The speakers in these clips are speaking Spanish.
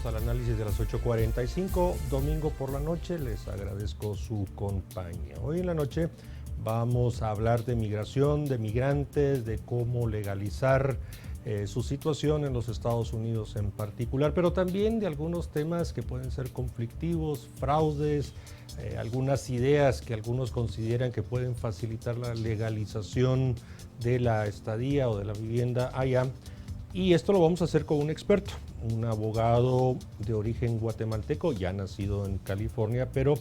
bienvenidos al análisis de las 8:45, domingo por la noche. Les agradezco su compañía. Hoy en la noche vamos a hablar de migración, de migrantes, de cómo legalizar su situación en los Estados Unidos en particular, pero también de algunos temas que pueden ser conflictivos, fraudes, algunas ideas que algunos consideran que pueden facilitar la legalización de la estadía o de la vivienda allá. Y esto lo vamos a hacer con un experto, un abogado de origen guatemalteco, ya nacido en California, pero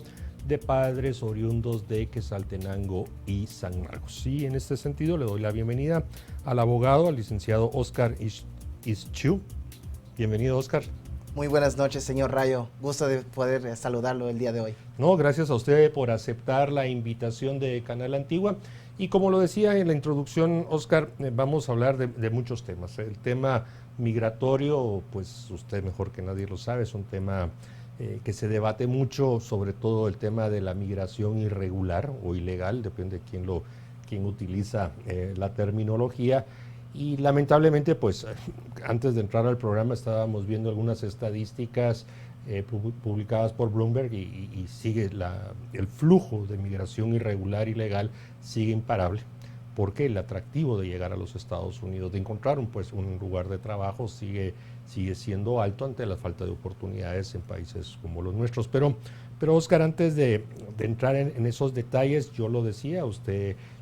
de padres oriundos de Quetzaltenango y San Marcos. Y en este sentido le doy la bienvenida al abogado, al licenciado Oscar Ischú. Bienvenido, Oscar. Muy buenas noches, señor Rayo. Gusto de poder saludarlo el día de hoy. No, gracias a usted por aceptar la invitación de Canal Antigua. Y como lo decía en la introducción, Oscar, vamos a hablar de muchos temas. El tema migratorio, pues usted mejor que nadie lo sabe, es un tema que se debate mucho, sobre todo el tema de la migración irregular o ilegal, depende de quién utiliza la terminología. Y lamentablemente, pues antes de entrar al programa estábamos viendo algunas estadísticas publicadas por Bloomberg y sigue el flujo de migración irregular y legal sigue imparable, porque el atractivo de llegar a los Estados Unidos, de encontrar un lugar de trabajo sigue siendo alto ante la falta de oportunidades en países como los nuestros. Pero Oscar, antes de entrar en esos detalles, yo lo decía,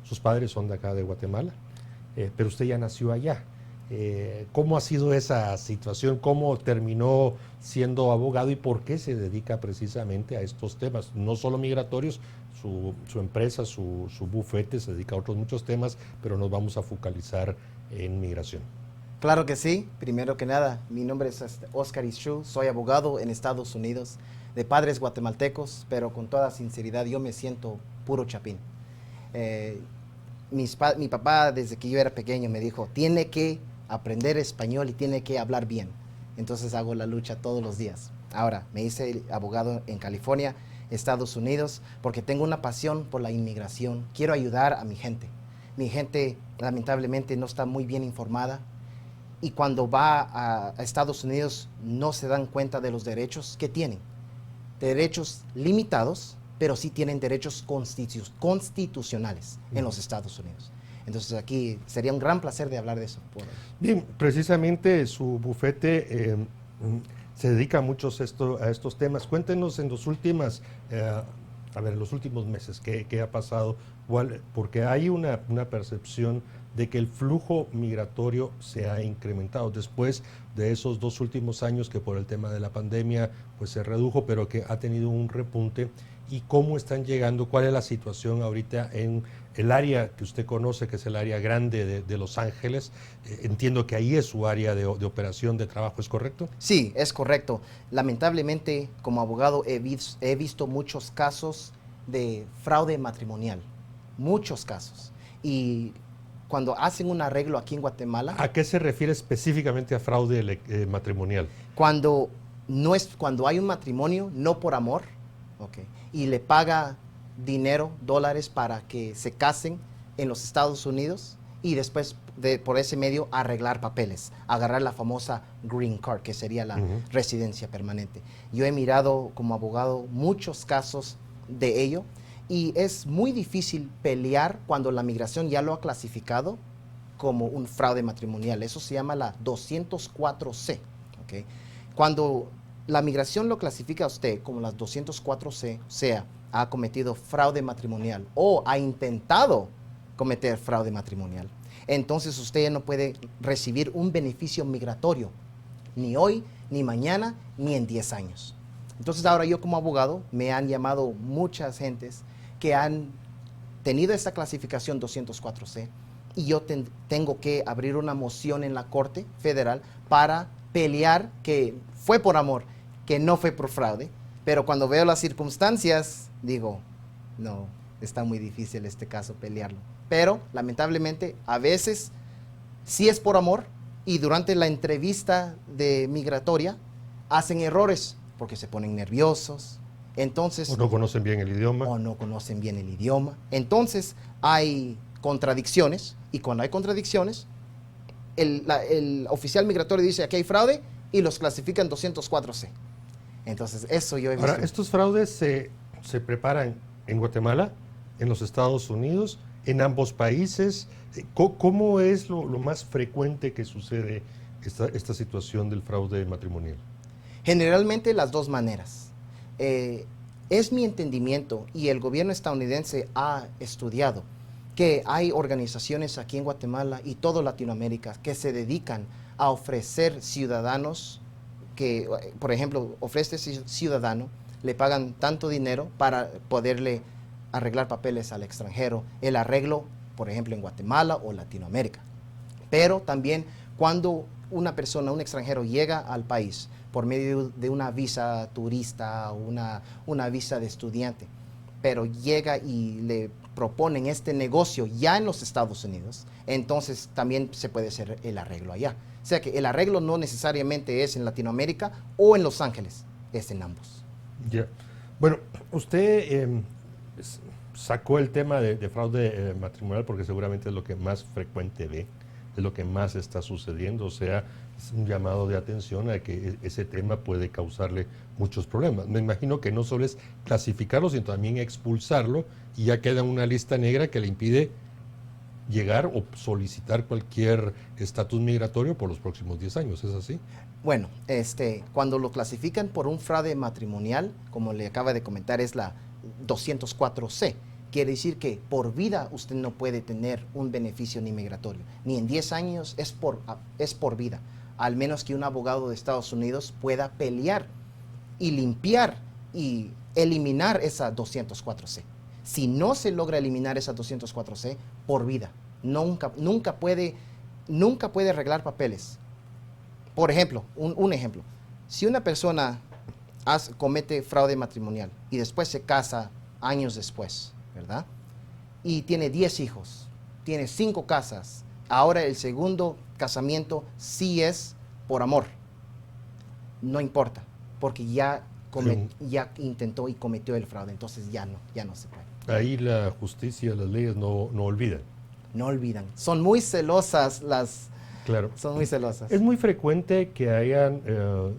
sus padres son de acá de Guatemala, pero usted ya nació allá. ¿Cómo ha sido esa situación? ¿Cómo terminó siendo abogado y por qué se dedica precisamente a estos temas? No solo migratorios, su empresa, su bufete se dedica a otros muchos temas, pero nos vamos a focalizar en migración. Claro que sí. Primero que nada, mi nombre es Oscar Ischú, soy abogado en Estados Unidos, de padres guatemaltecos, pero con toda sinceridad yo me siento puro chapín. Mi papá, desde que yo era pequeño, me dijo, tiene que aprender español y tiene que hablar bien. Entonces hago la lucha todos los días. Ahora, me hice abogado en California, Estados Unidos, porque tengo una pasión por la inmigración. Quiero ayudar a mi gente. Mi gente, lamentablemente, no está muy bien informada. Y cuando va a Estados Unidos, no se dan cuenta de los derechos que tienen. Derechos limitados, pero sí tienen derechos constitucionales en los Estados Unidos. Entonces aquí sería un gran placer de hablar de eso. Bien, precisamente su bufete se dedica a estos temas. Cuéntenos en los últimos meses qué ha pasado, porque hay una percepción de que el flujo migratorio se ha incrementado después de esos 2 últimos años que por el tema de la pandemia pues se redujo, pero que ha tenido un repunte. ¿Y cómo están llegando? ¿Cuál es la situación ahorita en el área que usted conoce, que es el área grande de Los Ángeles? Entiendo que ahí es su área de operación de trabajo, ¿es correcto? Sí, es correcto. Lamentablemente, como abogado, he visto muchos casos de fraude matrimonial. Muchos casos. Y cuando hacen un arreglo aquí en Guatemala... ¿A qué se refiere específicamente a fraude matrimonial? Cuando hay un matrimonio, no por amor, okay, y le paga dinero, dólares, para que se casen en los Estados Unidos y después por ese medio arreglar papeles, agarrar la famosa green card, que sería la residencia permanente. Yo he mirado como abogado muchos casos de ello y es muy difícil pelear cuando la migración ya lo ha clasificado como un fraude matrimonial. Eso se llama la 204C. ¿Okay? Cuando la migración lo clasifica a usted como las 204C, o sea, ha cometido fraude matrimonial o ha intentado cometer fraude matrimonial, entonces usted ya no puede recibir un beneficio migratorio, ni hoy, ni mañana, ni en 10 años. Entonces ahora yo como abogado me han llamado muchas gentes que han tenido esta clasificación 204C y yo tengo que abrir una moción en la Corte Federal para pelear que fue por amor, que no fue por fraude, pero cuando veo las circunstancias, digo, no, está muy difícil este caso pelearlo. Pero, lamentablemente, a veces sí es por amor y durante la entrevista migratoria hacen errores porque se ponen nerviosos. Entonces, o no conocen bien el idioma. Entonces, hay contradicciones y cuando hay contradicciones, el oficial migratorio dice, aquí hay fraude, y los clasifican 204C. Entonces, eso yo he visto. Ahora, ¿estos fraudes se preparan en Guatemala, en los Estados Unidos, en ambos países? ¿Cómo es lo más frecuente que sucede esta situación del fraude matrimonial? Generalmente las dos maneras. Es mi entendimiento, y el gobierno estadounidense ha estudiado, que hay organizaciones aquí en Guatemala y toda Latinoamérica que se dedican a ofrecer ciudadanos que, por ejemplo, ofrece ciudadano, le pagan tanto dinero para poderle arreglar papeles al extranjero, el arreglo, por ejemplo, en Guatemala o Latinoamérica. Pero también cuando una persona, un extranjero, llega al país por medio de una visa turista o una visa de estudiante, pero llega y le proponen este negocio ya en los Estados Unidos, entonces también se puede hacer el arreglo allá. O sea que el arreglo no necesariamente es en Latinoamérica o en Los Ángeles, es en ambos. Ya. Bueno, usted sacó el tema de fraude matrimonial porque seguramente es lo que más frecuente ve, es lo que más está sucediendo, o sea, es un llamado de atención a que ese tema puede causarle muchos problemas. Me imagino que no solo es clasificarlo, sino también expulsarlo, y ya queda una lista negra que le impide llegar o solicitar cualquier estatus migratorio por los próximos 10 años, ¿es así? Bueno, cuando lo clasifican por un fraude matrimonial, como le acaba de comentar, es la 204C. Quiere decir que por vida usted no puede tener un beneficio ni migratorio, ni en 10 años, es por vida, al menos que un abogado de Estados Unidos pueda pelear y limpiar y eliminar esa 204C. Si no se logra eliminar esa 204C, por vida, nunca puede arreglar papeles. Por ejemplo, un ejemplo, si una persona comete fraude matrimonial y después se casa años después, ¿verdad? Y tiene 10 hijos, tiene 5 casas, ahora el segundo casamiento sí es por amor, no importa, porque ya intentó y cometió el fraude, entonces ya no se puede. Ahí la justicia, las leyes no olvidan. No olvidan, son muy celosas Claro. Son muy celosas. Es muy frecuente que hayan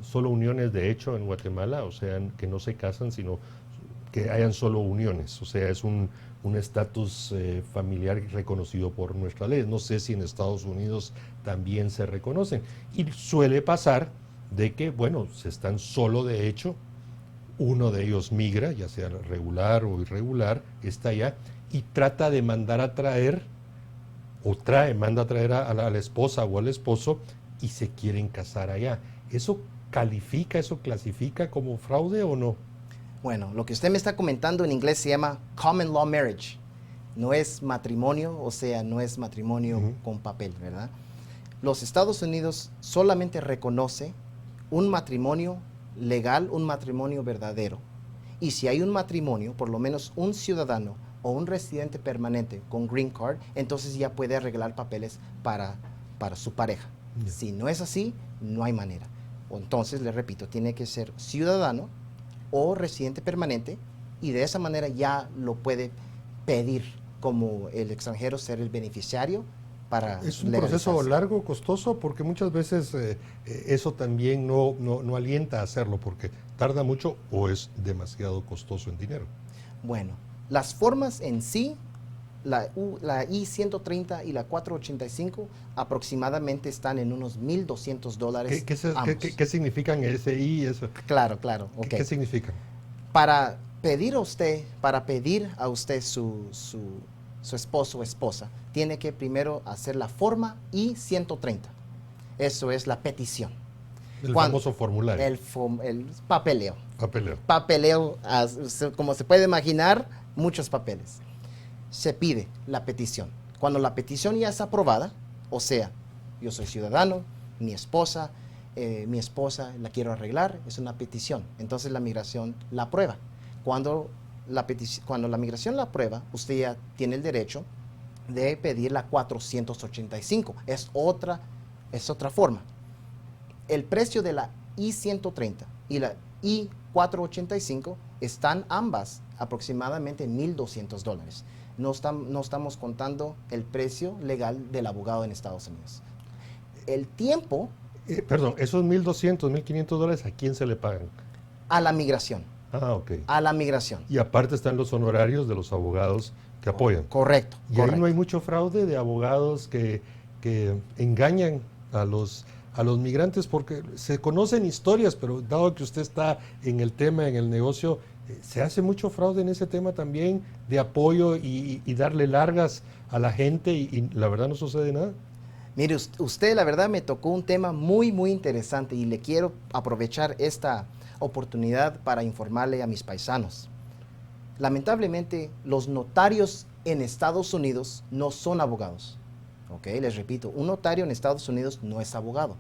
solo uniones de hecho en Guatemala, o sea, que no se casan, sino que hayan solo uniones, o sea, es un estatus familiar reconocido por nuestras leyes. No sé si en Estados Unidos también se reconocen. Y suele pasar de que, bueno, se están solo de hecho, uno de ellos migra, ya sea regular o irregular, está allá y trata de mandar a traer, manda a traer a la esposa o al esposo y se quieren casar allá. ¿Eso clasifica como fraude o no? Bueno, lo que usted me está comentando en inglés se llama common law marriage. No es matrimonio, o sea, no es matrimonio con papel, ¿verdad? Los Estados Unidos solamente reconoce un matrimonio legal, un matrimonio verdadero. Y si hay un matrimonio, por lo menos un ciudadano o un residente permanente con green card, entonces ya puede arreglar papeles para su pareja. Yeah. Si no es así, no hay manera. Entonces, le repito, tiene que ser ciudadano o residente permanente, y de esa manera ya lo puede pedir como el extranjero ser el beneficiario para Es un proceso largo, costoso, porque muchas veces eso también no alienta a hacerlo, porque tarda mucho o es demasiado costoso en dinero. Bueno, las formas en sí, la I-130 y la 485 aproximadamente están en unos $1,200 ¿Qué significan ese I y eso? Claro, okay. ¿Qué significan? Para pedir a usted su esposo o esposa, tiene que primero hacer la forma I-130. Eso es la petición. El famoso formulario. El papeleo. Papeleo, como se puede imaginar, muchos papeles. Se pide la petición. Cuando la petición ya es aprobada, o sea, yo soy ciudadano, mi esposa la quiero arreglar, es una petición. Entonces la migración la aprueba. Cuando la migración la aprueba, usted ya tiene el derecho de pedir la 485. Es otra forma. El precio de la I-130 y la I-485 están ambas aproximadamente en $1,200. No estamos contando el precio legal del abogado en Estados Unidos. El tiempo Perdón, esos 1.200, 1.500 dólares, ¿a quién se le pagan? A la migración, Ah, ok. a la migración. Y aparte están los honorarios de los abogados que apoyan. Correcto, Y correcto. ahí no hay mucho fraude de abogados que engañan a los migrantes, porque se conocen historias, pero dado que usted está en el tema, en el negocio, se hace mucho fraude en ese tema también de apoyo y darle largas a la gente y la verdad no sucede nada. Mire, usted la verdad me tocó un tema muy, muy interesante y le quiero aprovechar esta oportunidad para informarle a mis paisanos. Lamentablemente, los notarios en Estados Unidos no son abogados. ¿Ok? Les repito, un notario en Estados Unidos no es abogado.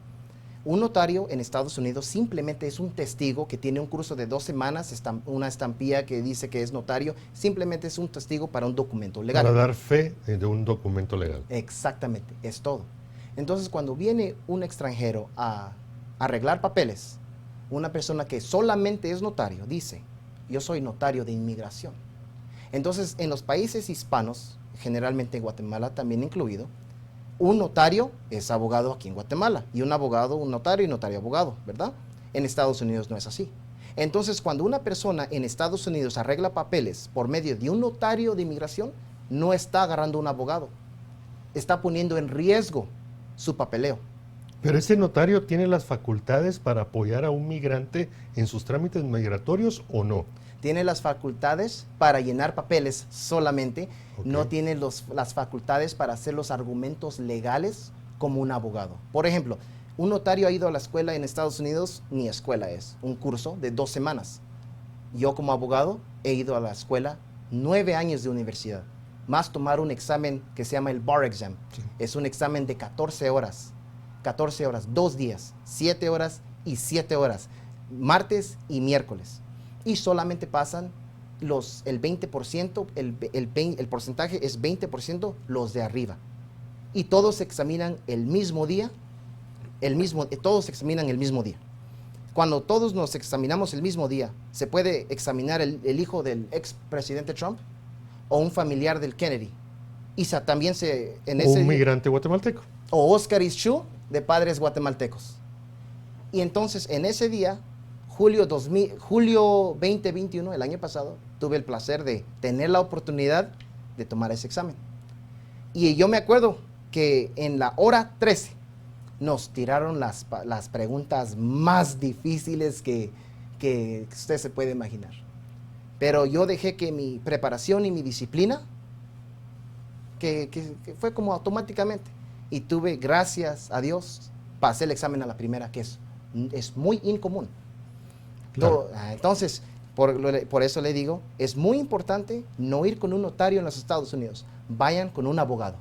Un notario en Estados Unidos simplemente es un testigo que tiene un curso de 2 semanas, una estampilla que dice que es notario, simplemente es un testigo para un documento legal. Para dar fe de un documento legal. Exactamente, es todo. Entonces, cuando viene un extranjero a arreglar papeles, una persona que solamente es notario dice, yo soy notario de inmigración. Entonces, en los países hispanos, generalmente Guatemala también incluido, un notario es abogado aquí en Guatemala, y un abogado, un notario y notario abogado, ¿verdad? En Estados Unidos no es así. Entonces, cuando una persona en Estados Unidos arregla papeles por medio de un notario de inmigración, no está agarrando un abogado, está poniendo en riesgo su papeleo. Pero ese notario tiene las facultades para apoyar a un migrante en sus trámites migratorios o no. Tiene las facultades para llenar papeles solamente, no tiene las facultades para hacer los argumentos legales como un abogado. Por ejemplo, un notario ha ido a la escuela en Estados Unidos, ni escuela es, un curso de 2 semanas. Yo como abogado he ido a la escuela 9 años de universidad, más tomar un examen que se llama el Bar Exam. Sí. Es un examen de 14 horas, 2 días, 7 horas y 7 horas, martes y miércoles. Y solamente pasan el 20%, el porcentaje es 20% los de arriba. Y todos se examinan el mismo día, todos se examinan el mismo día. Cuando todos nos examinamos el mismo día, ¿se puede examinar el hijo del expresidente Trump o un familiar del Kennedy? Y también un migrante guatemalteco. O Oscar Ischu, de padres guatemaltecos. Y entonces, en ese día, julio 2021, el año pasado, tuve el placer de tener la oportunidad de tomar ese examen. Y yo me acuerdo que en la hora 13 nos tiraron las preguntas más difíciles que usted se puede imaginar. Pero yo dejé que mi preparación y mi disciplina, que fue como automáticamente. Y tuve, gracias a Dios, pasé el examen a la primera, que es muy incomún. Claro. Entonces, por eso le digo, es muy importante no ir con un notario en los Estados Unidos, vayan con un abogado.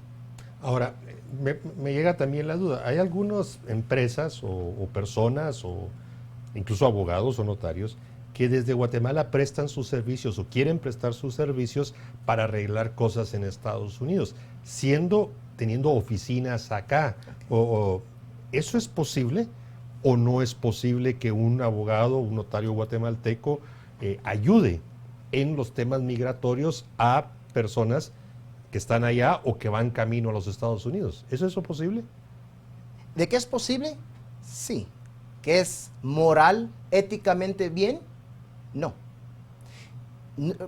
Ahora, me llega también la duda, hay algunas empresas o personas o incluso abogados o notarios que desde Guatemala prestan sus servicios o quieren prestar sus servicios para arreglar cosas en Estados Unidos, teniendo oficinas acá. ¿Eso es posible? ¿O no es posible que un abogado, un notario guatemalteco ayude en los temas migratorios a personas que están allá o que van camino a los Estados Unidos? ¿Es eso posible? ¿De qué es posible? Sí. ¿Que es moral, éticamente bien? No.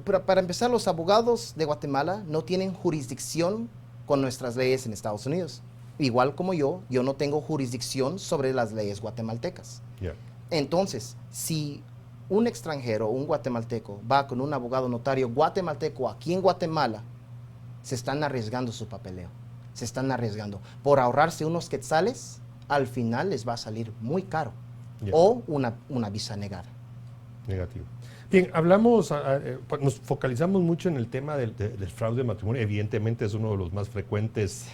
Pero para empezar, los abogados de Guatemala no tienen jurisdicción con nuestras leyes en Estados Unidos. Igual como yo no tengo jurisdicción sobre las leyes guatemaltecas. Yeah. Entonces, si un extranjero, un guatemalteco, va con un abogado notario guatemalteco aquí en Guatemala, se están arriesgando su papeleo. Se están arriesgando. Por ahorrarse unos quetzales, al final les va a salir muy caro. Yeah. O una visa negada. Negativo. Bien, nos focalizamos mucho en el tema del fraude de matrimonio. Evidentemente es uno de los más frecuentes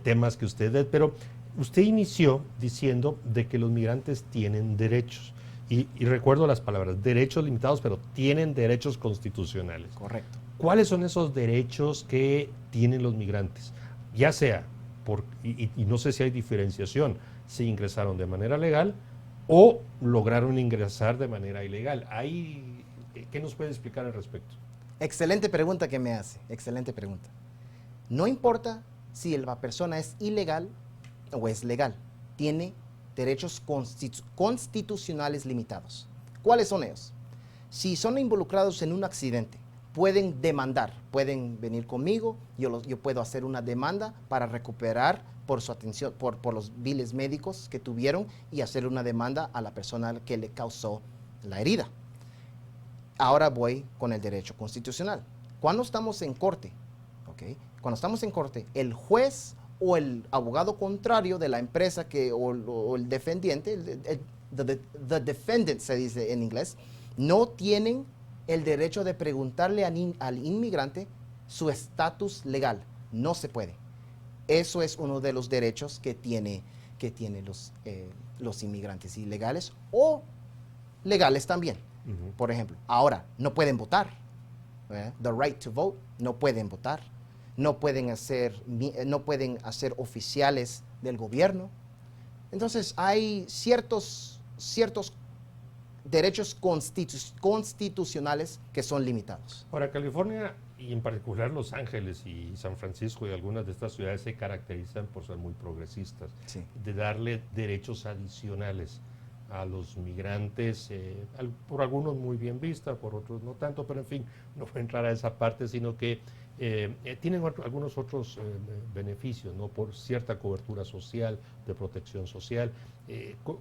temas que usted ve, pero usted inició diciendo de que los migrantes tienen derechos. Y recuerdo las palabras, derechos limitados, pero tienen derechos constitucionales. Correcto. ¿Cuáles son esos derechos que tienen los migrantes? Ya sea, y no sé si hay diferenciación, si ingresaron de manera legal o lograron ingresar de manera ilegal. ¿Qué nos puede explicar al respecto? Excelente pregunta que me hace, excelente pregunta. No importa si la persona es ilegal o es legal, tiene derechos constitucionales limitados. ¿Cuáles son ellos? Si son involucrados en un accidente, pueden demandar, pueden venir conmigo, yo puedo hacer una demanda para recuperar por su atención, por los biles médicos que tuvieron y hacer una demanda a la persona que le causó la herida. Ahora voy con el derecho constitucional. Cuando estamos en corte, ¿okay? Cuando estamos en corte, el juez o el abogado contrario de la empresa o el defendiente, the defendant se dice en inglés, no tienen el derecho de preguntarle al inmigrante su estatus legal. No se puede. Eso es uno de los derechos que tienen los inmigrantes ilegales o legales también. Por ejemplo, ahora no pueden votar. The right to vote, no pueden votar. No pueden hacer oficiales del gobierno. Entonces hay ciertos derechos constitucionales que son limitados. Ahora, California y en particular Los Ángeles y San Francisco y algunas de estas ciudades se caracterizan por ser muy progresistas, Sí. de darle derechos adicionales a los migrantes, por algunos muy bien vista, por otros no tanto, pero en fin, no voy a entrar a esa parte, sino que tienen algunos otros beneficios, ¿no? Por cierta cobertura social, de protección social.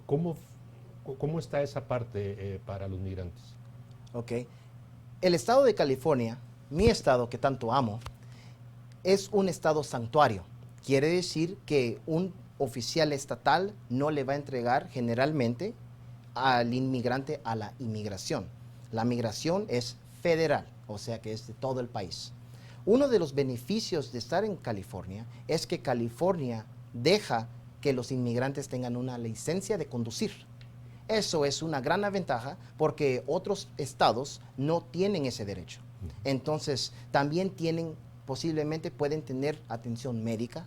¿Cómo está esa parte para los migrantes? Ok. El estado de California, mi estado que tanto amo, es un estado santuario. Quiere decir que un oficial estatal no le va a entregar generalmente al inmigrante a la inmigración. La migración es federal, o sea que es de todo el país. Uno de los beneficios de estar en California es que California deja que los inmigrantes tengan una licencia de conducir. Eso es una gran ventaja porque otros estados no tienen ese derecho. Entonces, también posiblemente pueden tener atención médica,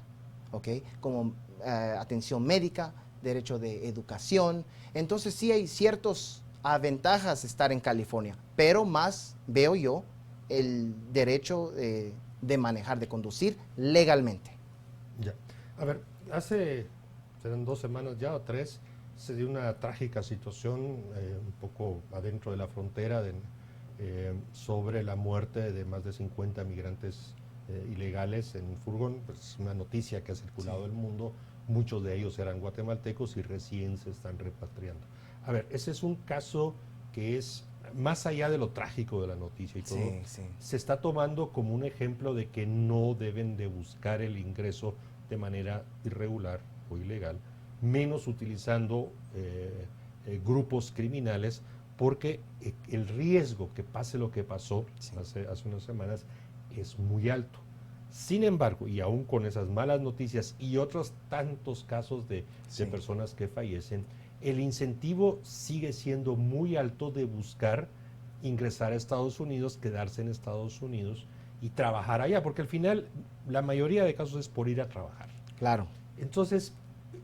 ¿ok? Como atención médica, derecho de educación. Entonces, sí hay ciertas ventajas de estar en California, pero más veo yo el derecho de manejar, de conducir legalmente. Ya. A ver, serán 2 semanas ya o 3, se dio una trágica situación un poco adentro de la frontera sobre la muerte de más de 50 migrantes ilegales en un furgón. Pues, una noticia que ha circulado el mundo. Muchos de ellos eran guatemaltecos y recién se están repatriando. A ver, ese es un caso que es más allá de lo trágico de la noticia y todo. Se está tomando como un ejemplo de que no deben de buscar el ingreso de manera irregular o ilegal, menos utilizando grupos criminales, porque el riesgo que pase lo que pasó hace unas semanas es muy alto. Sin embargo, y aún con esas malas noticias y otros tantos casos de personas que fallecen, el incentivo sigue siendo muy alto de buscar ingresar a Estados Unidos, quedarse en Estados Unidos y trabajar allá, porque al final la mayoría de casos es por ir a trabajar. Claro. Entonces,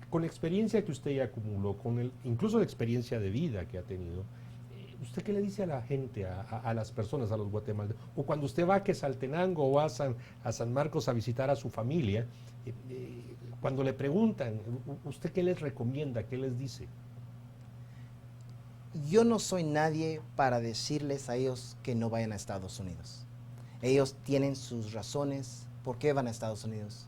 con la experiencia que usted ya acumuló, incluso la experiencia de vida que ha tenido, ¿usted qué le dice a la gente, a las personas, a los guatemaltecos? O cuando usted va a Quetzaltenango o va a San Marcos a visitar a su familia, cuando le preguntan, ¿usted qué les recomienda, qué les dice? Yo no soy nadie para decirles a ellos que no vayan a Estados Unidos. Ellos tienen sus razones por qué van a Estados Unidos.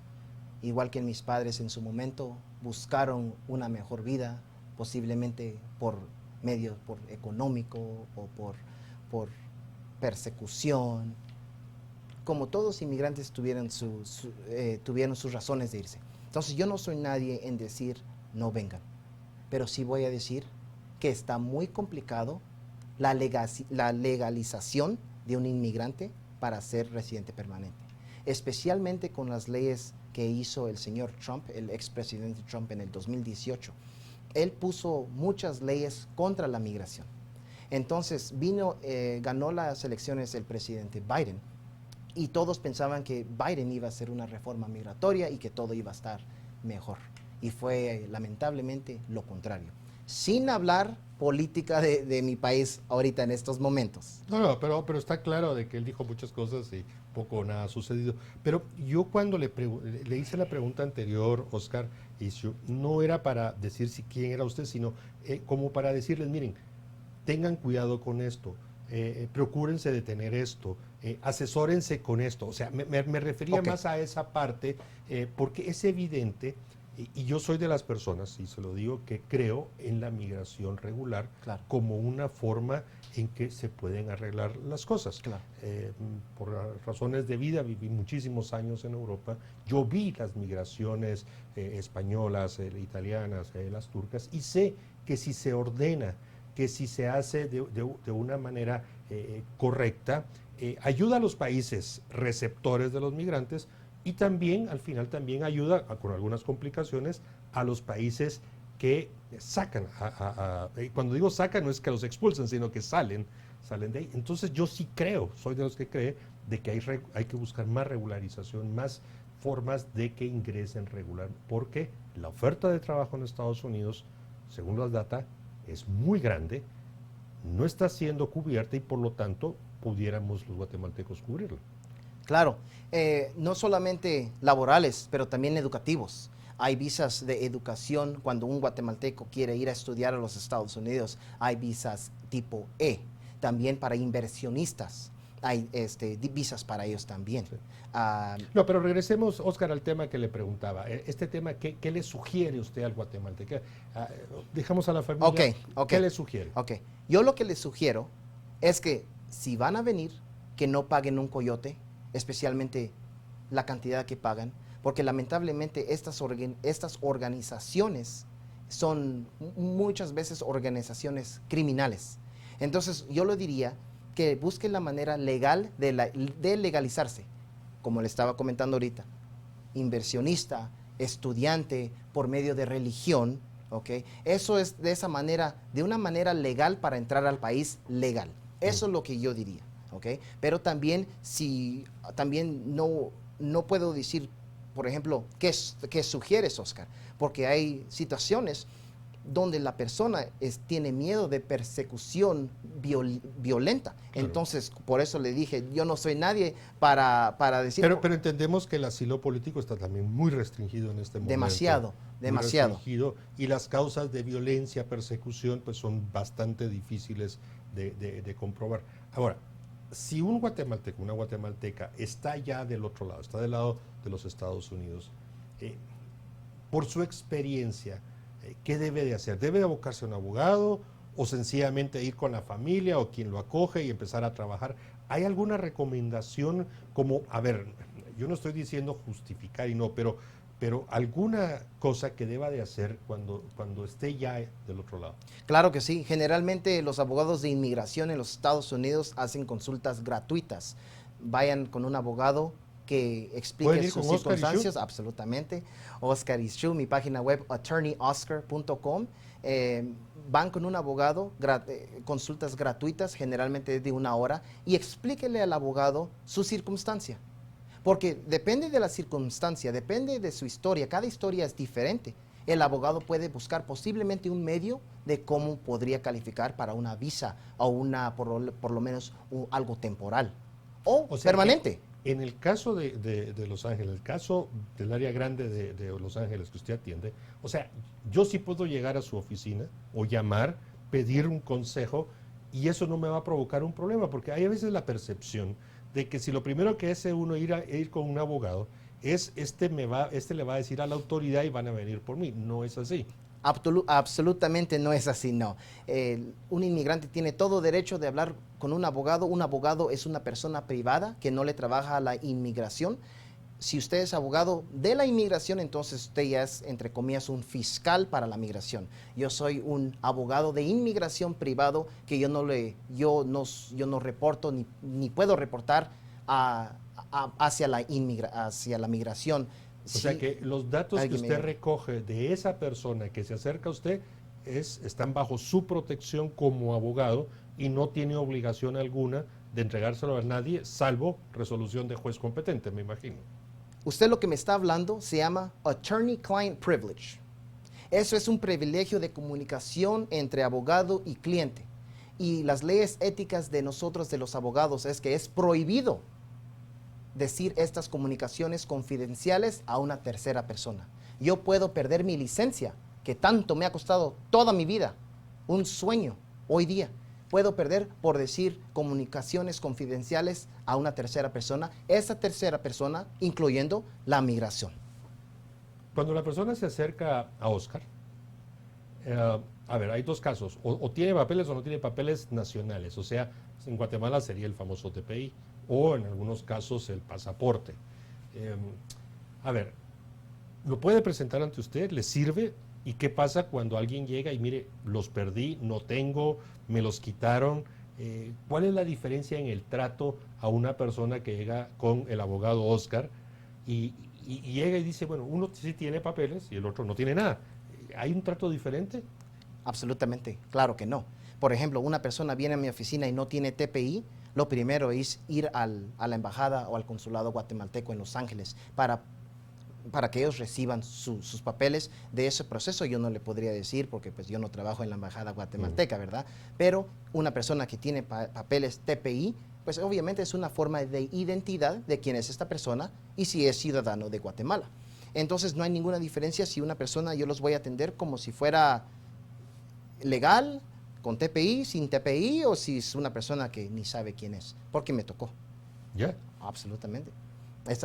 Igual que mis padres en su momento buscaron una mejor vida, posiblemente por económico o por persecución. Como todos inmigrantes tuvieron sus razones de irse. Entonces yo no soy nadie en decir no vengan, pero sí voy a decir que está muy complicado la legalización de un inmigrante para ser residente permanente, especialmente con las leyes que hizo el señor Trump, el expresidente Trump en el 2018. Él puso muchas leyes contra la migración. Entonces ganó las elecciones el presidente Biden y todos pensaban que Biden iba a hacer una reforma migratoria y que todo iba a estar mejor. Y fue lamentablemente lo contrario. sin hablar política de mi país ahorita en estos momentos. No, pero está claro de que él dijo muchas cosas y poco o nada ha sucedido. Pero yo cuando le hice la pregunta anterior, Oscar Isio, no era para decir si quién era usted, sino como para decirles, miren, tengan cuidado con esto, procúrense de tener esto, asesórense con esto. O sea, me refería Ok. más a esa parte, porque es evidente, y yo soy de las personas, y se lo digo, que creo en la migración regular Claro, como una forma en que se pueden arreglar las cosas. claro. Por razones de vida viví muchísimos años en Europa, yo vi las migraciones españolas, italianas, las turcas, y sé que si se ordena, que si se hace de una manera correcta, ayuda a los países receptores de los migrantes y también, al final, también ayuda, con algunas complicaciones, a los países que sacan. Cuando digo sacan, no es que los expulsen, sino que salen de ahí. Entonces yo sí creo, soy de los que cree, de que hay que buscar más regularización, más formas de que ingresen regular, porque la oferta de trabajo en Estados Unidos, según las data, es muy grande, no está siendo cubierta y por lo tanto pudiéramos los guatemaltecos cubrirla. Claro, no solamente laborales, pero también educativos. Hay visas de educación cuando un guatemalteco quiere ir a estudiar a los Estados Unidos. Hay visas tipo E. También para inversionistas hay visas para ellos también. Sí. Ah, No, pero regresemos, Oscar, al tema que le preguntaba. Este tema, ¿qué le sugiere usted al guatemalteco? Ah, dejamos a la ok, familia. ok, ¿Qué le sugiere? ok. Yo lo que les sugiero es que si van a venir, que no paguen un coyote, especialmente la cantidad que pagan, porque lamentablemente estas organizaciones son muchas veces organizaciones criminales. Entonces yo le diría que busquen la manera legal de legalizarse, como le estaba comentando ahorita, inversionista, estudiante, por medio de religión, ¿ok? Eso es de esa manera, de una manera legal para entrar al país legal. Eso es lo que yo diría, ¿ok? Pero también, si también no puedo decir, por ejemplo, ¿qué sugieres, Oscar? Porque hay situaciones donde la persona tiene miedo de persecución violenta. Claro. Entonces, por eso le dije, yo no soy nadie para decir... Pero entendemos que el asilo político está también muy restringido en este momento. Demasiado, demasiado. Muy restringido, y las causas de violencia, persecución, pues son bastante difíciles de comprobar. Ahora, si un guatemalteco, una guatemalteca está ya del otro lado, está del lado de los Estados Unidos, por su experiencia, ¿qué debe de hacer? ¿Debe de abocarse a un abogado o sencillamente ir con la familia o quien lo acoge y empezar a trabajar? ¿Hay alguna recomendación como, a ver, yo no estoy diciendo justificar y no, pero alguna cosa que deba de hacer cuando esté ya del otro lado? Claro que sí. Generalmente los abogados de inmigración en los Estados Unidos hacen consultas gratuitas. Vayan con un abogado que ¿Pueden explique ir sus con Oscar circunstancias, absolutamente. Oscar Ischu, mi página web attorneyoscar.com. Van con un abogado, consultas gratuitas, generalmente de 1 hora, y explíquele al abogado su circunstancia. Porque depende de la circunstancia, depende de su historia, cada historia es diferente. El abogado puede buscar posiblemente un medio de cómo podría calificar para una visa o por lo menos algo temporal o O sea permanente. en el caso de Los Ángeles, el caso del área grande de Los Ángeles que usted atiende, o sea, yo sí puedo llegar a su oficina o llamar, pedir un consejo, y eso no me va a provocar un problema, porque hay a veces la percepción de que si lo primero que hace uno ir con un abogado es este le va a decir a la autoridad y van a venir por mí. No es así. Absolutamente no es así, no. Un inmigrante tiene todo derecho de hablar con un abogado. Un abogado es una persona privada que no le trabaja a la inmigración. Si usted es abogado de la inmigración, entonces usted ya es, entre comillas, un fiscal para la migración. Yo soy un abogado de inmigración privado que yo no reporto ni puedo reportar hacia la migración. O sea que los datos que usted recoge de esa persona que se acerca a usted están bajo su protección como abogado y no tiene obligación alguna de entregárselo a nadie, salvo resolución de juez competente, me imagino. Usted lo que me está hablando se llama attorney-client privilege. Eso es un privilegio de comunicación entre abogado y cliente. Y las leyes éticas de nosotros, de los abogados, es que es prohibido decir estas comunicaciones confidenciales a una tercera persona. Yo puedo perder mi licencia, que tanto me ha costado toda mi vida, un sueño hoy día. Puedo perder por decir comunicaciones confidenciales a una tercera persona, esa tercera persona incluyendo la migración. Cuando la persona se acerca a Oscar, a ver, hay dos casos, o tiene papeles o no tiene papeles nacionales, o sea, en Guatemala sería el famoso TPI, o en algunos casos el pasaporte. A ver, ¿lo puede presentar ante usted? ¿Le sirve? ¿Y qué pasa cuando alguien llega y mire, los perdí, no tengo, me los quitaron? ¿Cuál es la diferencia en el trato a una persona que llega con el abogado Oscar y llega y dice, bueno, uno sí tiene papeles y el otro no tiene nada? ¿Hay un trato diferente? Absolutamente, claro que no. Por ejemplo, una persona viene a mi oficina y no tiene TPI, lo primero es ir a la embajada o al consulado guatemalteco en Los Ángeles para que ellos reciban sus papeles de ese proceso. Yo no le podría decir porque pues yo no trabajo en la embajada guatemalteca, ¿verdad? Pero una persona que tiene papeles TPI, pues obviamente es una forma de identidad de quién es esta persona y si es ciudadano de Guatemala. Entonces no hay ninguna diferencia si una persona yo los voy a atender como si fuera legal, con TPI, sin TPI, o si es una persona que ni sabe quién es, porque me tocó. ¿Ya? Absolutamente.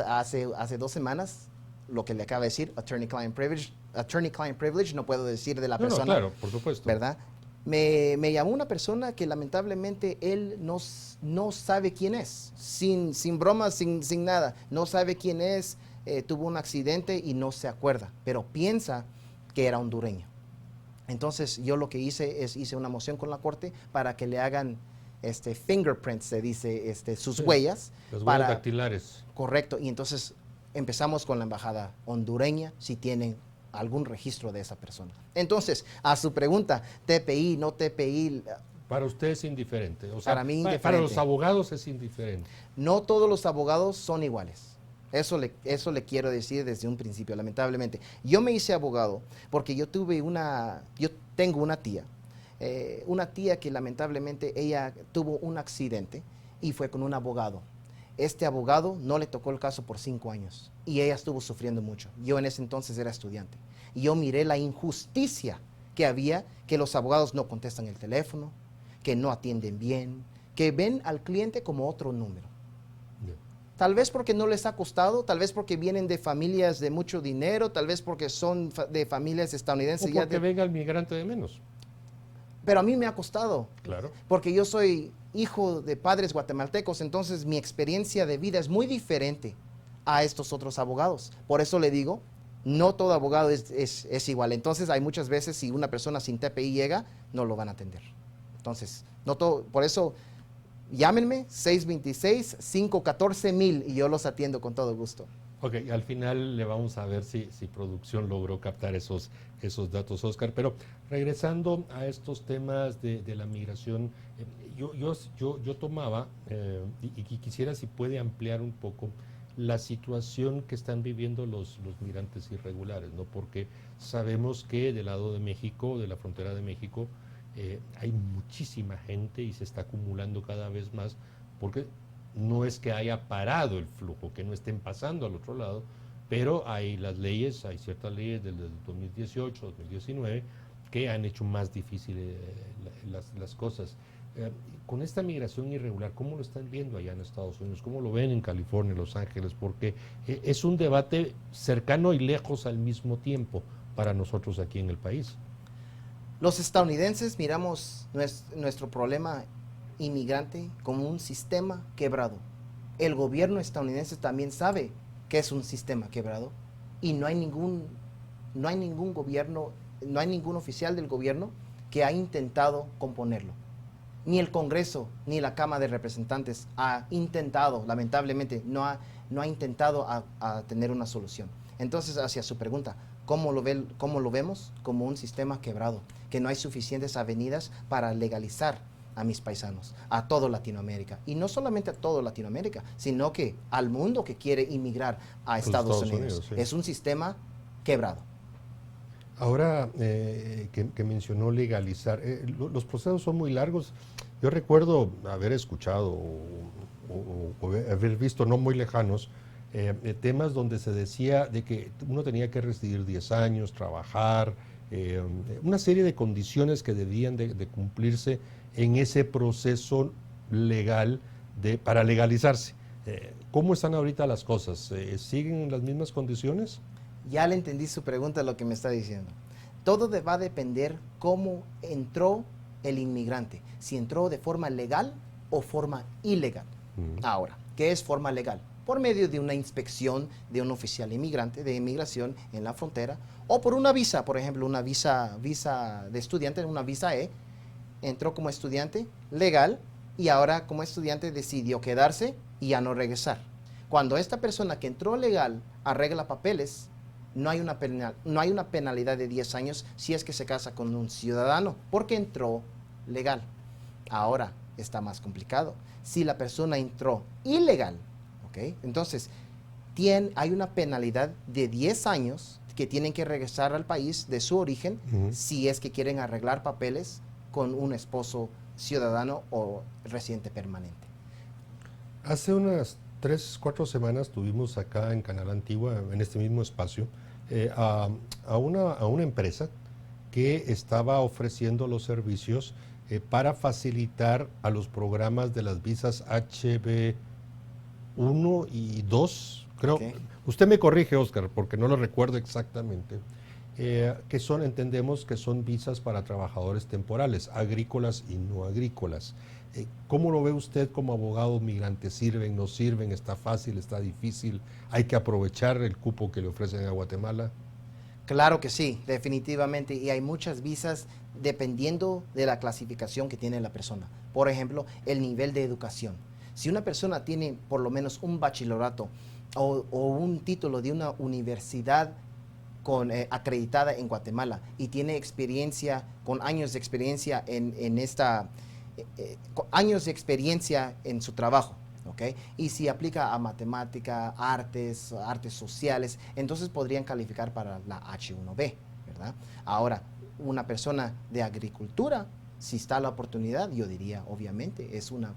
Hace 2 semanas, lo que le acaba de decir, attorney-client privilege, no puedo decir de la persona. No, claro, por supuesto. ¿Verdad? Me llamó una persona que lamentablemente él no sabe quién es, sin bromas, sin nada, no sabe quién es, tuvo un accidente y no se acuerda, pero piensa que era hondureño. Entonces yo lo que hice una moción con la corte para que le hagan fingerprints, se dice, sus huellas. Las huellas dactilares. Correcto, y entonces empezamos con la embajada hondureña, si tienen algún registro de esa persona. Entonces, a su pregunta, TPI, no TPI. Para usted es indiferente. O sea, para mí indiferente. Para los abogados es indiferente. No todos los abogados son iguales. Eso le quiero decir desde un principio, lamentablemente. Yo me hice abogado porque yo tengo una tía que lamentablemente ella tuvo un accidente y fue con un abogado. Este abogado no le tocó el caso por 5 años y ella estuvo sufriendo mucho. Yo en ese entonces era estudiante y yo miré la injusticia que había, que los abogados no contestan el teléfono, que no atienden bien, que ven al cliente como otro número. Tal vez porque no les ha costado, tal vez porque vienen de familias de mucho dinero, tal vez porque son de familias estadounidenses. O porque venga el migrante de menos. Pero a mí me ha costado. Claro. Porque yo soy hijo de padres guatemaltecos, entonces mi experiencia de vida es muy diferente a estos otros abogados. Por eso le digo, no todo abogado es igual. Entonces hay muchas veces si una persona sin TPI llega, no lo van a atender. Entonces, no todo, por eso llámenme 626-514-1000 y yo los atiendo con todo gusto. Ok, al final le vamos a ver si producción logró captar esos datos, Oscar. Pero regresando a estos temas de la migración, yo tomaba, y quisiera si puede ampliar un poco la situación que están viviendo los migrantes irregulares, ¿no? Porque sabemos que del lado de México, de la frontera de México, hay muchísima gente y se está acumulando cada vez más, porque no es que haya parado el flujo, que no estén pasando al otro lado, pero hay ciertas leyes del 2018, 2019, que han hecho más difíciles las cosas. Con esta migración irregular, ¿cómo lo están viendo allá en Estados Unidos? ¿Cómo lo ven en California, en Los Ángeles? Porque es un debate cercano y lejos al mismo tiempo para nosotros aquí en el país. Los estadounidenses miramos nuestro problema inmigrante como un sistema quebrado. El gobierno estadounidense también sabe que es un sistema quebrado y no hay ningún gobierno, no hay ningún oficial del gobierno que ha intentado componerlo. Ni el Congreso ni la Cámara de Representantes ha intentado, lamentablemente, no ha intentado a tener una solución. Entonces, hacia su pregunta, ¿cómo lo vemos? Como un sistema quebrado, que no hay suficientes avenidas para legalizar a mis paisanos, a todo Latinoamérica. Y no solamente a todo Latinoamérica, sino que al mundo que quiere inmigrar a Estados Unidos. Sí. Es un sistema quebrado. Ahora que mencionó legalizar, los procesos son muy largos. Yo recuerdo haber escuchado o haber visto no muy lejanos temas donde se decía de que uno tenía que residir 10 años, trabajar, una serie de condiciones que debían de cumplirse en ese proceso legal para legalizarse. ¿Cómo están ahorita las cosas? ¿Siguen las mismas condiciones? Ya le entendí su pregunta, lo que me está diciendo. Todo va a depender cómo entró el inmigrante, si entró de forma legal o forma ilegal. Ahora, ¿qué es forma legal? Por medio de una inspección de un oficial inmigrante de inmigración en la frontera, o por una visa, por ejemplo, una visa de estudiante, una visa E, entró como estudiante legal y ahora como estudiante decidió quedarse y ya no regresar. Cuando esta persona que entró legal arregla papeles, no hay una penalidad de 10 años si es que se casa con un ciudadano, porque entró legal. Ahora está más complicado. Si la persona entró ilegal, ¿ok? Entonces hay una penalidad de 10 años que tienen que regresar al país de su origen si es que quieren arreglar papeles con un esposo ciudadano o residente permanente. Hace unas 3, 4 semanas tuvimos acá en Canal Antigua, en este mismo espacio, a una empresa que estaba ofreciendo los servicios para facilitar a los programas de las visas HB1 y 2, creo. Okay. Usted me corrige, Oscar, porque no lo recuerdo exactamente. Entendemos que son visas para trabajadores temporales, agrícolas y no agrícolas. ¿Cómo lo ve usted como abogado migrante? ¿Sirven, no sirven? ¿Está fácil, está difícil? ¿Hay que aprovechar el cupo que le ofrecen a Guatemala? Claro que sí, definitivamente. Y hay muchas visas dependiendo de la clasificación que tiene la persona. Por ejemplo, el nivel de educación. Si una persona tiene por lo menos un bachillerato o un título de una universidad acreditada en Guatemala y tiene experiencia, con años de experiencia años de experiencia en su trabajo, ¿ok? Y si aplica a matemática, artes sociales, entonces podrían calificar para la H1B, ¿verdad? Ahora, una persona de agricultura, si está la oportunidad, yo diría, obviamente, es una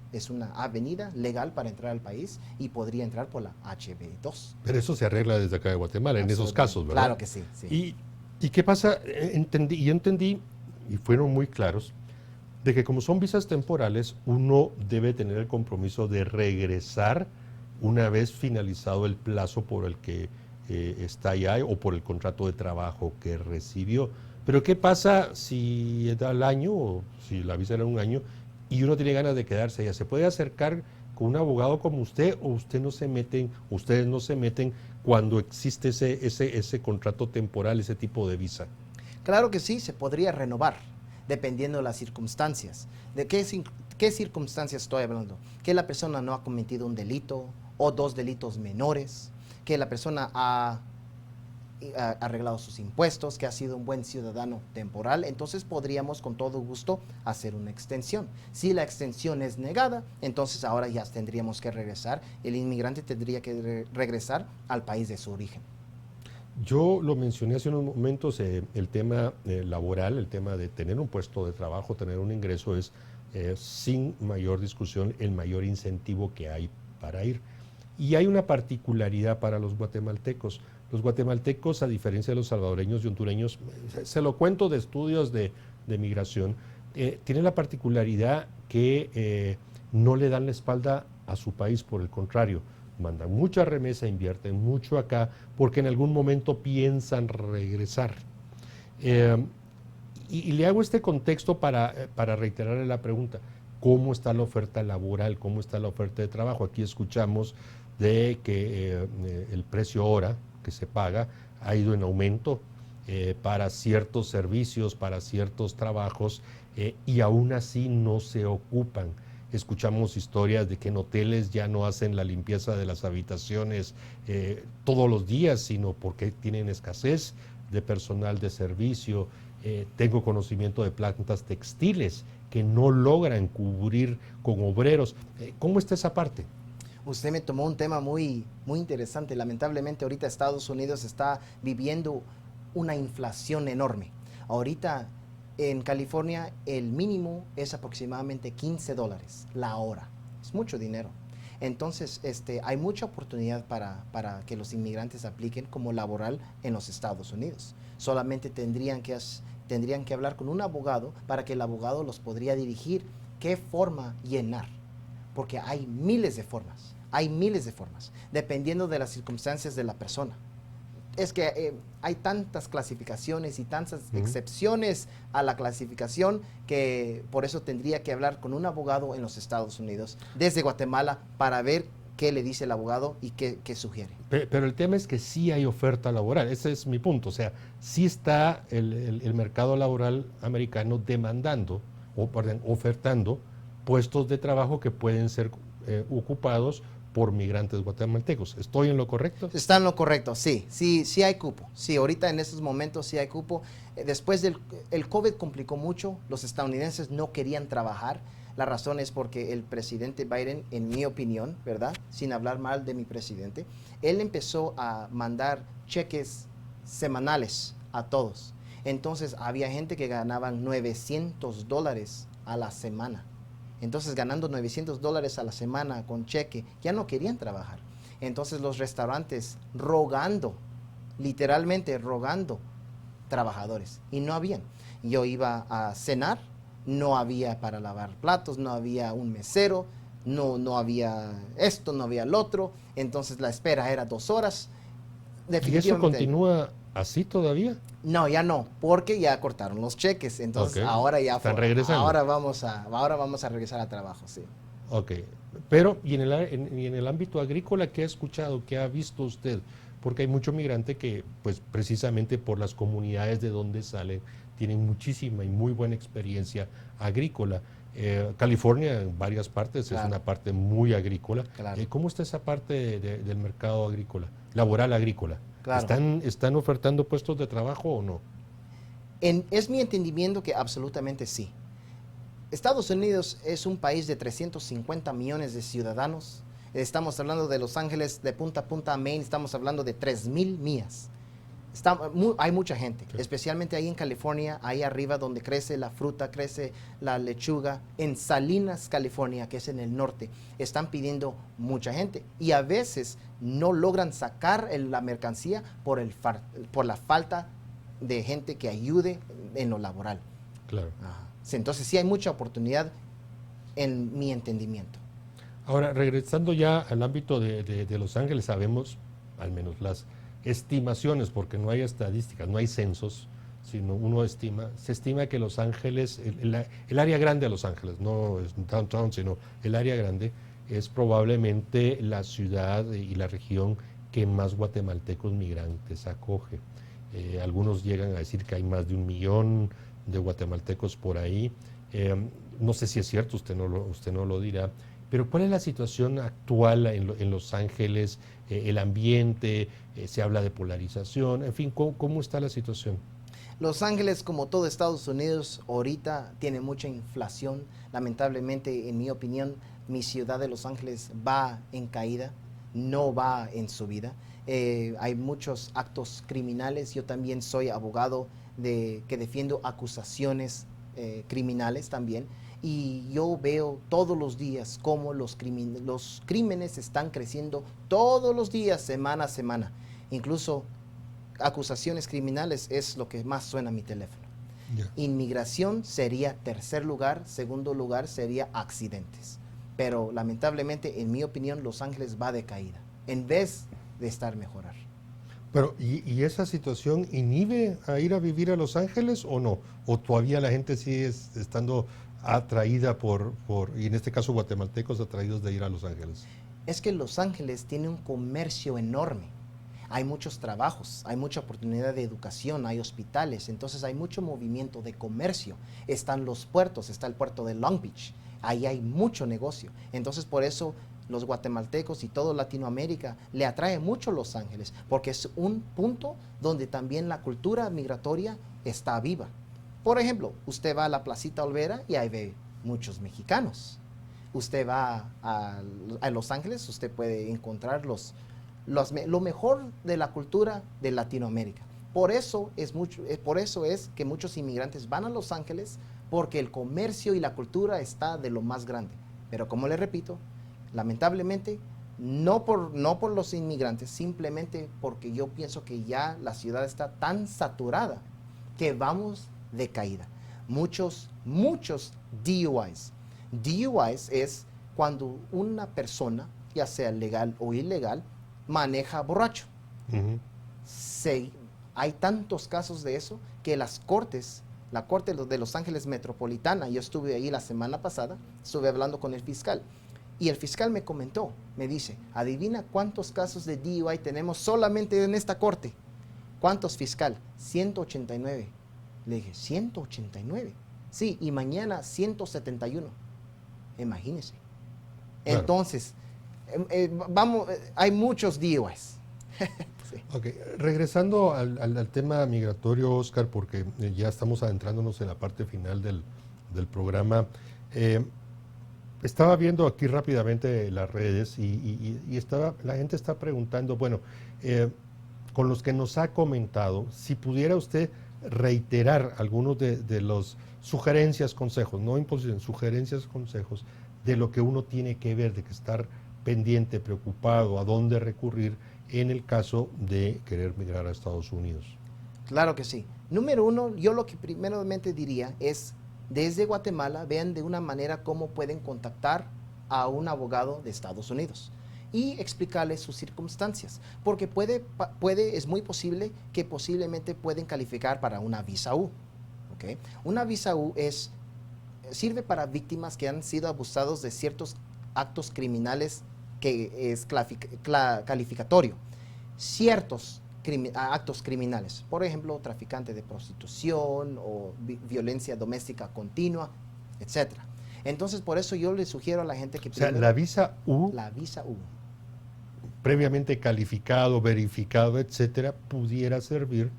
avenida legal para entrar al país y podría entrar por la HB2. Pero eso se arregla desde acá de Guatemala, en esos casos, ¿verdad? Claro que sí, sí. ¿Y qué pasa? Entendí, y fueron muy claros, de que como son visas temporales, uno debe tener el compromiso de regresar una vez finalizado el plazo por el que está allá o por el contrato de trabajo que recibió. Pero ¿qué pasa si da el año o si la visa era un año y uno tiene ganas de quedarse allá? ¿Se puede acercar con un abogado como usted o ustedes no se meten cuando existe ese contrato temporal, ese tipo de visa? Claro que sí, se podría renovar, dependiendo de las circunstancias. ¿De qué circunstancias estoy hablando? Que la persona no ha cometido un delito o 2 delitos menores, que la persona ha arreglado sus impuestos, que ha sido un buen ciudadano temporal, entonces podríamos con todo gusto hacer una extensión. Si la extensión es negada, entonces ahora ya tendríamos que regresar, el inmigrante tendría que regresar al país de su origen. Yo lo mencioné hace unos momentos, el tema laboral, el tema de tener un puesto de trabajo, tener un ingreso es sin mayor discusión el mayor incentivo que hay para ir. Y hay una particularidad para los guatemaltecos. Los guatemaltecos, a diferencia de los salvadoreños y hondureños, se lo cuento de estudios de migración, tienen la particularidad que no le dan la espalda a su país, por el contrario, mandan mucha remesa, invierten mucho acá, porque en algún momento piensan regresar. Y le hago este contexto para reiterarle la pregunta: ¿cómo está la oferta laboral? ¿Cómo está la oferta de trabajo? Aquí escuchamos de que el precio hora que se paga ha ido en aumento para ciertos servicios, para ciertos trabajos, y aún así no se ocupan. Escuchamos historias de que en hoteles ya no hacen la limpieza de las habitaciones todos los días, sino porque tienen escasez de personal de servicio. Tengo conocimiento de plantas textiles que no logran cubrir con obreros. ¿Cómo está esa parte? Usted me tomó un tema muy, muy interesante. Lamentablemente ahorita Estados Unidos está viviendo una inflación enorme. Ahorita en California el mínimo es aproximadamente $15 la hora. Es mucho dinero. Entonces, hay mucha oportunidad para que los inmigrantes apliquen como laboral en los Estados Unidos. Solamente tendrían que hablar con un abogado para que el abogado los podría dirigir qué forma llenar. Porque hay miles de formas, dependiendo de las circunstancias de la persona. Es que hay tantas clasificaciones y tantas excepciones a la clasificación que por eso tendría que hablar con un abogado en los Estados Unidos, desde Guatemala, para ver qué le dice el abogado y qué sugiere. Pero el tema es que sí hay oferta laboral, ese es mi punto. O sea, sí está el mercado laboral americano demandando, ofertando puestos de trabajo que pueden ser ocupados por migrantes guatemaltecos. ¿Estoy en lo correcto? Está en lo correcto, sí hay cupo. Sí, ahorita en estos momentos sí hay cupo. Después el COVID complicó mucho, los estadounidenses no querían trabajar. La razón es porque el presidente Biden, en mi opinión, ¿verdad? Sin hablar mal de mi presidente, él empezó a mandar cheques semanales a todos. Entonces había gente que ganaban $900 a la semana. Entonces, ganando $900 a la semana con cheque, ya no querían trabajar. Entonces, los restaurantes literalmente rogando trabajadores, y no habían. Yo iba a cenar, no había para lavar platos, no había un mesero, no había esto, no había el otro. Entonces, la espera era 2 horas. ¿Y eso continúa así todavía? No, ya no, porque ya cortaron los cheques. Entonces, ahora ya están regresando. Ahora vamos a regresar al trabajo, sí. Ok, pero ¿y en el ámbito agrícola qué ha escuchado, qué ha visto usted? Porque hay mucho migrante que, pues precisamente por las comunidades de donde salen, tienen muchísima y muy buena experiencia agrícola. California, en varias partes, es una parte muy agrícola. ¿Cómo está esa parte del mercado agrícola, laboral agrícola? ¿Están ofertando puestos de trabajo o no? Es mi entendimiento que absolutamente sí. Estados Unidos es un país de 350 millones de ciudadanos. Estamos hablando de Los Ángeles, de punta a punta a Maine, estamos hablando de 3,000 millas. Hay mucha gente, especialmente ahí en California, ahí arriba donde crece la fruta, crece la lechuga. En Salinas, California, que es en el norte, están pidiendo mucha gente. Y a veces no logran sacar la mercancía por la falta de gente que ayude en lo laboral. Claro. Entonces sí hay mucha oportunidad en mi entendimiento. Ahora, regresando ya al ámbito de Los Ángeles, sabemos, al menos las estimaciones, porque no hay estadísticas, no hay censos, sino se estima que Los Ángeles, el área grande de Los Ángeles, no es downtown, sino el área grande, es probablemente la ciudad y la región que más guatemaltecos migrantes acoge. Algunos llegan a decir que hay más de 1 millón de guatemaltecos por ahí. No sé si es cierto, usted no lo dirá. Pero ¿cuál es la situación actual en Los Ángeles? El ambiente, se habla de polarización, en fin, ¿cómo está la situación? Los Ángeles, como todo Estados Unidos, ahorita tiene mucha inflación. Lamentablemente, en mi opinión, mi ciudad de Los Ángeles va en caída, no va en subida. Hay muchos actos criminales. Yo también soy abogado que defiendo acusaciones criminales también. Y yo veo todos los días cómo los crímenes están creciendo todos los días, semana a semana. Incluso acusaciones criminales es lo que más suena a mi teléfono. Inmigración sería tercer lugar, segundo lugar sería accidentes. Pero lamentablemente, en mi opinión, Los Ángeles va de caída, en vez de estar mejorar. Pero, ¿y esa situación inhibe a ir a vivir a Los Ángeles o no? ¿O todavía la gente sigue estando atraída y en este caso guatemaltecos atraídos de ir a Los Ángeles? Es que Los Ángeles tiene un comercio enorme. Hay muchos trabajos, hay mucha oportunidad de educación, hay hospitales, entonces hay mucho movimiento de comercio. Están los puertos, está el puerto de Long Beach, ahí hay mucho negocio. Entonces por eso los guatemaltecos y toda Latinoamérica le atrae mucho Los Ángeles, porque es un punto donde también la cultura migratoria está viva. Por ejemplo, usted va a la Placita Olvera y ahí ve muchos mexicanos. Usted va a Los Ángeles, usted puede encontrar lo mejor de la cultura de Latinoamérica. Por eso es que muchos inmigrantes van a Los Ángeles, porque el comercio y la cultura está de lo más grande. Pero como les repito, lamentablemente, no por los inmigrantes, simplemente porque yo pienso que ya la ciudad está tan saturada que vamos de caída. Muchos DUIs. DUIs es cuando una persona, ya sea legal o ilegal, maneja borracho. Ujú. Hay tantos casos de eso que la Corte de Los Ángeles Metropolitana, yo estuve ahí la semana pasada, estuve hablando con el fiscal, y el fiscal me comentó, me dice, adivina cuántos casos de DUI tenemos solamente en esta corte. ¿Cuántos, fiscal? 189. Le dije, ¿189? Sí, y mañana 171. Imagínese. Claro. Entonces, hay muchos DUIs. Sí. Ok, regresando al tema migratorio, Oscar, porque ya estamos adentrándonos en la parte final del programa. Estaba viendo aquí rápidamente las redes y la gente está preguntando, bueno, con los que nos ha comentado, si pudiera usted reiterar algunos de los sugerencias, consejos, no imposiciones, sugerencias, consejos, de lo que uno tiene que ver, de que estar pendiente, preocupado, a dónde recurrir en el caso de querer migrar a Estados Unidos. Claro que sí. Número uno, yo lo que primeramente diría es, desde Guatemala, vean de una manera cómo pueden contactar a un abogado de Estados Unidos y explicarles sus circunstancias, porque es muy posible que posiblemente pueden calificar para una visa U. ¿Okay? Una visa U sirve para víctimas que han sido abusados de ciertos actos criminales que es calificatorio. Ciertos actos criminales, por ejemplo, traficante de prostitución o violencia doméstica continua, etc. Entonces, por eso yo le sugiero a la gente que... O sea, la visa U, previamente calificado, verificado, etcétera, pudiera servir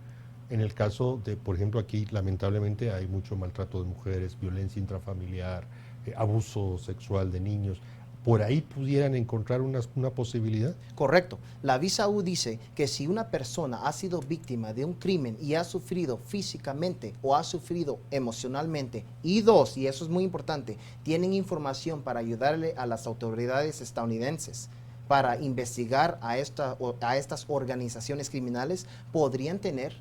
en el caso de, por ejemplo, aquí lamentablemente hay mucho maltrato de mujeres, violencia intrafamiliar, abuso sexual de niños. ¿Por ahí pudieran encontrar una posibilidad? Correcto. La visa U dice que si una persona ha sido víctima de un crimen y ha sufrido físicamente o ha sufrido emocionalmente, y dos, y eso es muy importante, tienen información para ayudarle a las autoridades estadounidenses para investigar a estas organizaciones criminales, podrían tener,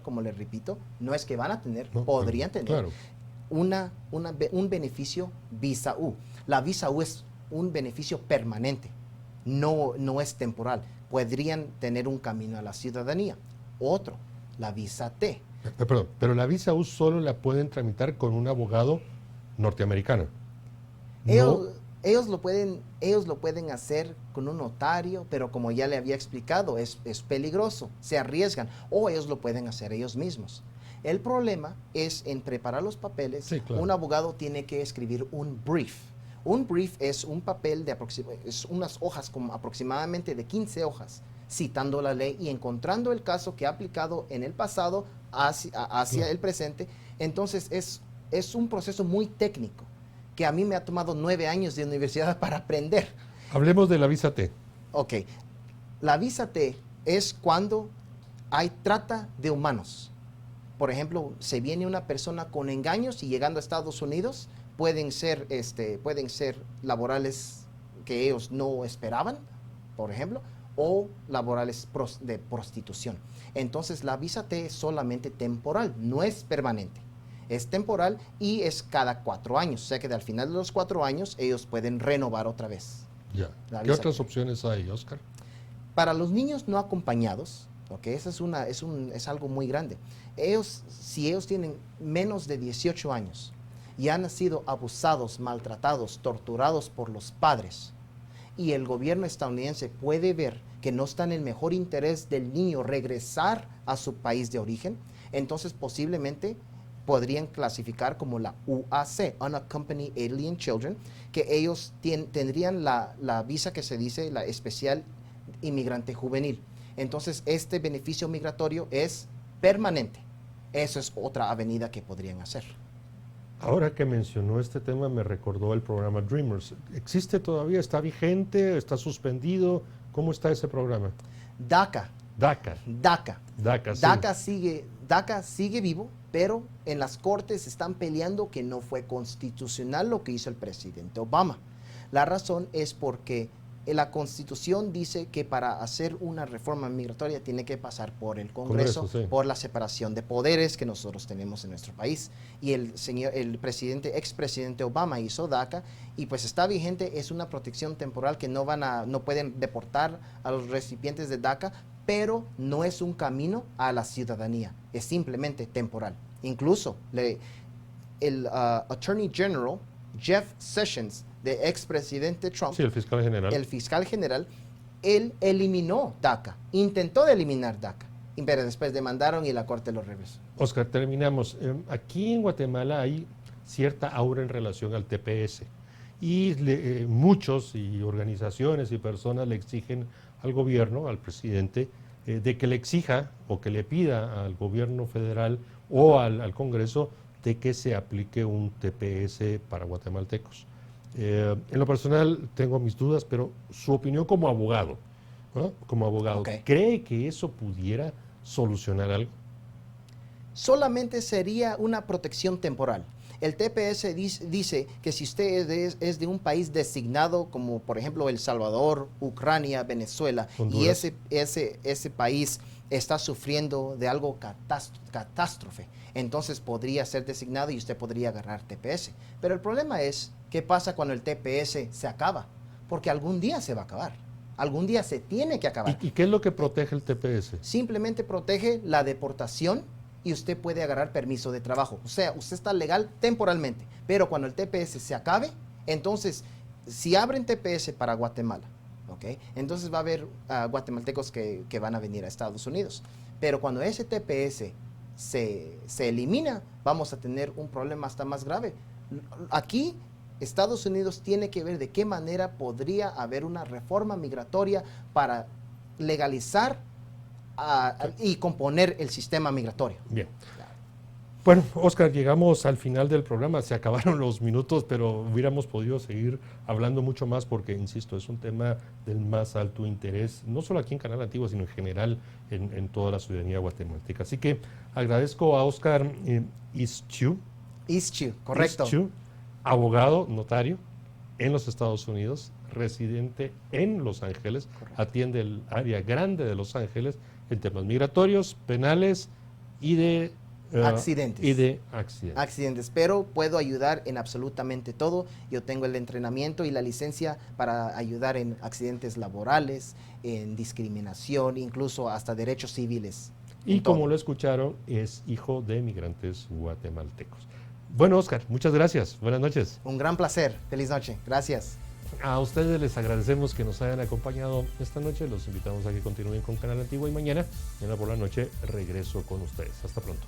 como les repito, no es que van a tener, No, podrían tener claro. un beneficio visa U. La visa U es un beneficio permanente, no es temporal. Podrían tener un camino a la ciudadanía. Otro, la visa T. Perdón, pero la visa U solo la pueden tramitar con un abogado norteamericano. Ellos lo pueden hacer con un notario, pero como ya le había explicado, es peligroso, se arriesgan, o ellos lo pueden hacer ellos mismos. El problema es en preparar los papeles. Sí, claro. Un abogado tiene que escribir un brief. Un brief es un papel es unas hojas, como aproximadamente de 15 hojas, citando la ley y encontrando el caso que ha aplicado en el pasado hacia el presente. Entonces es un proceso muy técnico que a mí me ha tomado 9 años de universidad para aprender. Hablemos de la visa T. Ok. La visa T es cuando hay trata de humanos. Por ejemplo, se viene una persona con engaños y llegando a Estados Unidos, pueden ser laborales que ellos no esperaban, por ejemplo, o laborales de prostitución. Entonces, la visa T es solamente temporal, no es permanente. Es temporal y es cada 4 años. O sea que al final de los 4 años, ellos pueden renovar otra vez. Ya. ¿Qué otras opciones hay, Oscar? Para los niños no acompañados, okay, eso es algo muy grande. Si ellos tienen menos de 18 años y han sido abusados, maltratados, torturados por los padres, y el gobierno estadounidense puede ver que no está en el mejor interés del niño regresar a su país de origen, entonces posiblemente podrían clasificar como la UAC, Unaccompanied Alien Children, que ellos tendrían la visa que se dice la especial inmigrante juvenil. Entonces, este beneficio migratorio es permanente. Eso es otra avenida que podrían hacer. Ahora que mencionó este tema, me recordó el programa Dreamers. ¿Existe todavía? ¿Está vigente? ¿Está suspendido? ¿Cómo está ese programa? DACA DACA. DACA. DACA, sí. DACA sigue vivo, pero en las cortes están peleando que no fue constitucional lo que hizo el presidente Obama. La razón es porque la Constitución dice que para hacer una reforma migratoria tiene que pasar por el Congreso, sí. por la separación de poderes que nosotros tenemos en nuestro país. Y el expresidente Obama hizo DACA y pues está vigente, es una protección temporal que no pueden deportar a los recipientes de DACA, pero no es un camino a la ciudadanía, es simplemente temporal. Incluso el Attorney General Jeff Sessions, de expresidente Trump, sí, el fiscal general, él eliminó DACA, intentó de eliminar DACA, pero después demandaron y la corte lo regresó. Oscar, terminamos. Aquí en Guatemala hay cierta aura en relación al TPS y muchos y organizaciones y personas le exigen al gobierno, al presidente, de que le exija o que le pida al gobierno federal o al Congreso de que se aplique un TPS para guatemaltecos. En lo personal tengo mis dudas, pero su opinión como abogado, ¿no? Como abogado, Okay. ¿cree que eso pudiera solucionar algo? Solamente sería una protección temporal. El TPS dice que si usted es de un país designado como por ejemplo El Salvador, Ucrania, Venezuela, Honduras. y ese país está sufriendo de algo catástrofe, entonces podría ser designado y usted podría agarrar TPS. Pero el problema es, ¿qué pasa cuando el TPS se acaba? Porque algún día se va a acabar. Algún día se tiene que acabar. ¿Y qué es lo que protege el TPS? Simplemente protege la deportación y usted puede agarrar permiso de trabajo. O sea, usted está legal temporalmente, pero cuando el TPS se acabe, entonces, si abren TPS para Guatemala, ¿okay? Entonces va a haber guatemaltecos que van a venir a Estados Unidos. Pero cuando ese TPS se elimina, vamos a tener un problema hasta más grave. Aquí, Estados Unidos tiene que ver de qué manera podría haber una reforma migratoria para legalizar y componer el sistema migratorio. Bien. Bueno, Oscar, llegamos al final del programa, se acabaron los minutos, pero hubiéramos podido seguir hablando mucho más porque, insisto, es un tema del más alto interés, no solo aquí en Canal Antigua, sino en general en toda la ciudadanía guatemalteca. Así que agradezco a Oscar Ischiu, correcto. Ischiu, abogado, notario en los Estados Unidos, residente en Los Ángeles, Correcto. atiende el área grande de Los Ángeles en temas migratorios, penales y de accidentes. accidentes. Pero puedo ayudar en absolutamente todo. Yo tengo el entrenamiento y la licencia para ayudar en accidentes laborales, en discriminación, incluso hasta derechos civiles. Y como lo escucharon, es hijo de migrantes guatemaltecos. Bueno, Oscar, muchas gracias. Buenas noches. Un gran placer. Feliz noche. Gracias. A ustedes les agradecemos que nos hayan acompañado esta noche. Los invitamos a que continúen con Canal Antigua y mañana por la noche regreso con ustedes. Hasta pronto.